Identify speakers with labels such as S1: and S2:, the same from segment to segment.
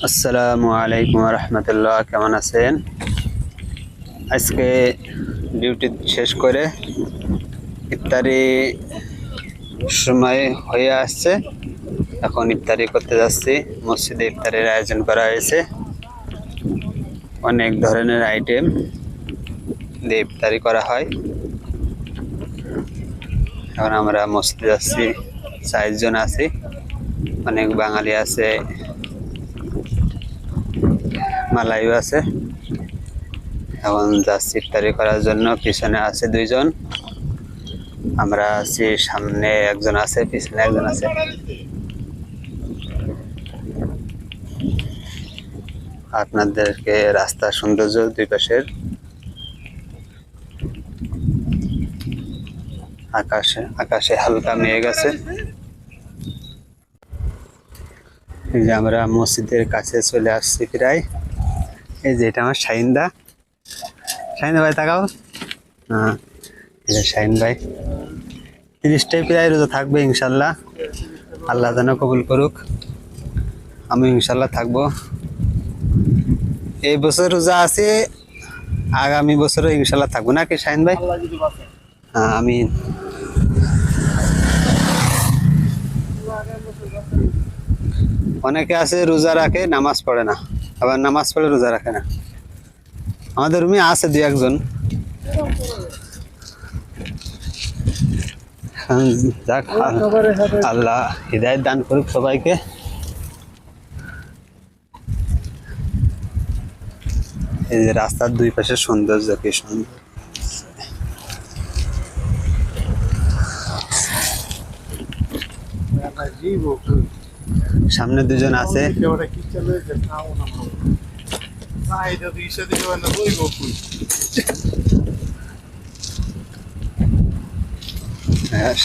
S1: আসসালামু আলাইকুম রহমতুল্লাহ, কেমন আছেন? আজকে ডিউটি শেষ করে ইফতারি সময় হয়ে আসছে। এখন ইফতারি করতে যাচ্ছি। মসজিদে ইফতারের আয়োজন করা হয়েছে, অনেক ধরনের আইটেম দিয়ে ইফতারি করা হয়। এখন আমরা মসজিদে যাচ্ছি, 4 জন আছি, অনেক বাঙালি আছে, মালাইও আছে। এখন যাচ্ছি ইফতারি করার জন্য। পিছনে আছে 2 জন, আমরা আছি, সামনে একজন আছে, পিছনে একজন আছে। আপনাদেরকে রাস্তার সৌন্দর্য দুই পাশের, আকাশে হালকা মেঘ আছে। এই যে আমরা মসজিদের কাছে চলে আসছি প্রায়। এই যে এটা আমার শাহিনদা ভাই, তাকাও। হ্যাঁ, এটা শাহিন ভাই। 30টাই প্রায় রোজা থাকবে ইনশাল্লাহ। আল্লাহ যেন কবুল করুক। আমি ইনশাল্লাহ থাকবো। এই বছর রোজা আছে, আগামী বছরও ইনশাল্লাহ থাকবো, নাকি শাহিন ভাই? হ্যাঁ, আমি অনেকে আছে রোজা রাখে, নামাজ পড়ে না, আবার নামাজ পড়ে রোজা রাখে না। আমাদের রুমে আছে 2-1 জন। যাক, আল্লাহ হিদায়াত দান করুক সবাইকে। এই যে রাস্তার দুই পাশে সৌন্দর্য কি সুন্দর। সামনে 2 জন আছে।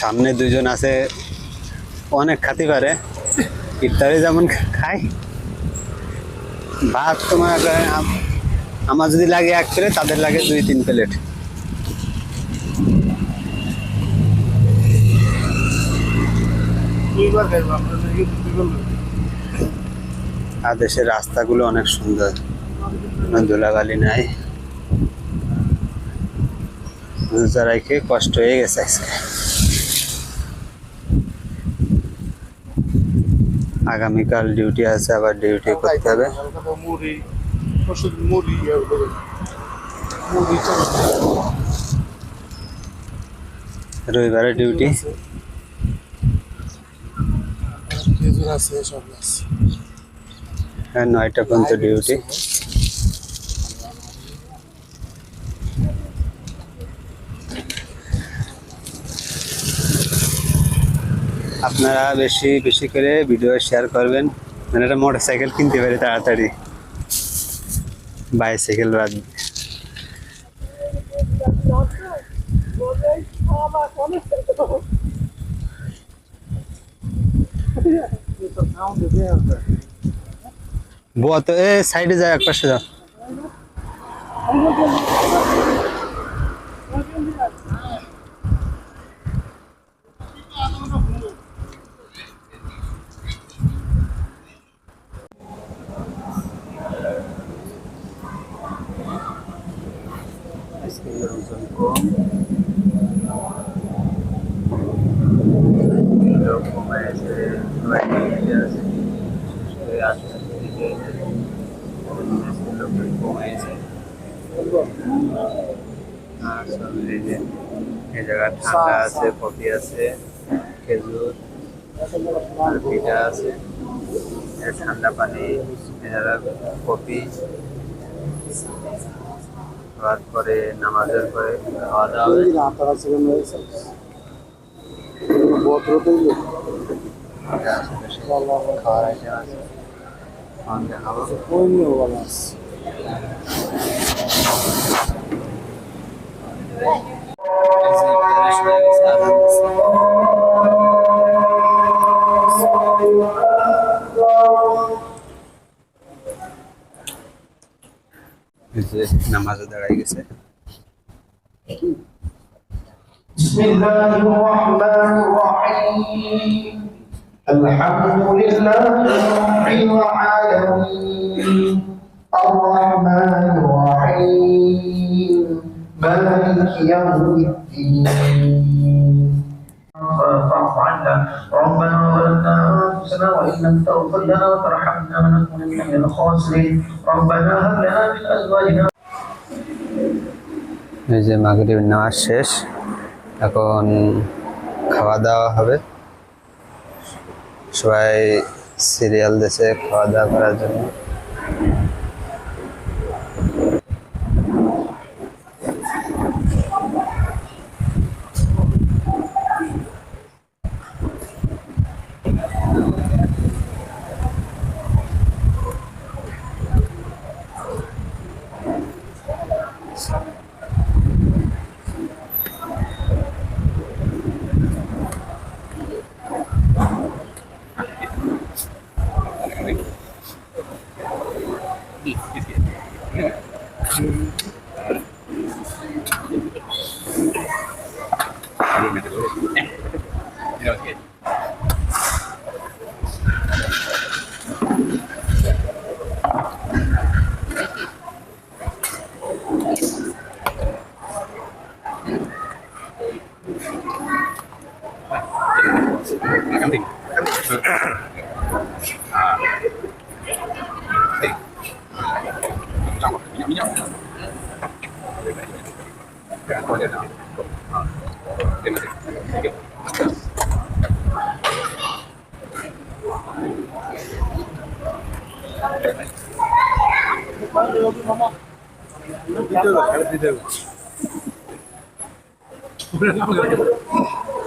S1: সামনে 2 জন আছে, অনেক খাতি পারে। ইফতারে যেমন খাই ভাত, তোমার আমার যদি লাগে 1 প্লেট, তাদের লাগে 2-3 প্লেট। আর দেশের রাস্তাগুলো অনেক সুন্দর, ধুলাবালি নাই। রোজারাইকে কষ্ট হয়ে গেছে আজকে। আগামীকাল ডিউটি আছে, আবার ডিউটি করতে হবে। রবিবারে ডিউটি। হ্যাঁ, 9টা পর্যন্ত ডিউটি। আপনারা বেশি বেশি করে ভিডিও শেয়ার করবেন, মানে একটা মোটরসাইকেল কিনতে পারি তাড়াতাড়ি, বাইসাইকেল বাদ। বুয়া তো এ সাইডে যায়, একপাশে যাও। এই জায়গায় ঠান্ডা আছে, কফি আছে, খেজুর আর পিঠা আছে, ঠান্ডা পানি, কফি। খাওয়ার পরে, নামাজের পরে খাওয়া দাওয়া খাওয়ার আইটেম আছে। নামাজে দাঁড়াই গেছে।
S2: বিসমিল্লাহির রহমানির রহিম। الحمد لله رب العالمين الكريم الرحمن الرحيم مالك يوم الدين فاعف عنا ربنا ظلمنا انفسنا وان لم تغفر لنا وترحمنا لنكونن من الخاسرين ربنا هب لنا من ازواجنا
S1: এই যে মাগরিব নামাজ শেষ, এখন খাওয়া দাওয়া হবে। সবাই সিরিয়াল দিয়েছে খাওয়া দাওয়া করার জন্য।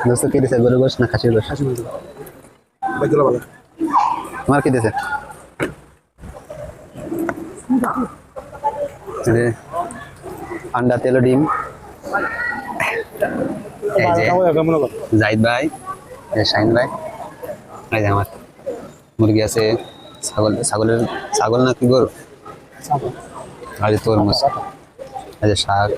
S1: দোস্ত কি দিছে, গরু গোশ না খাসির গোশ? তোমার কি দিছে? আন্ডা, তেলো, ডিম। এই যে জাহিদ ভাই, শাহিন ভাই, এই যে আমার মুরগি আছে, ছাগল না কি গরু, আর তরমুজ, এই যে শাক।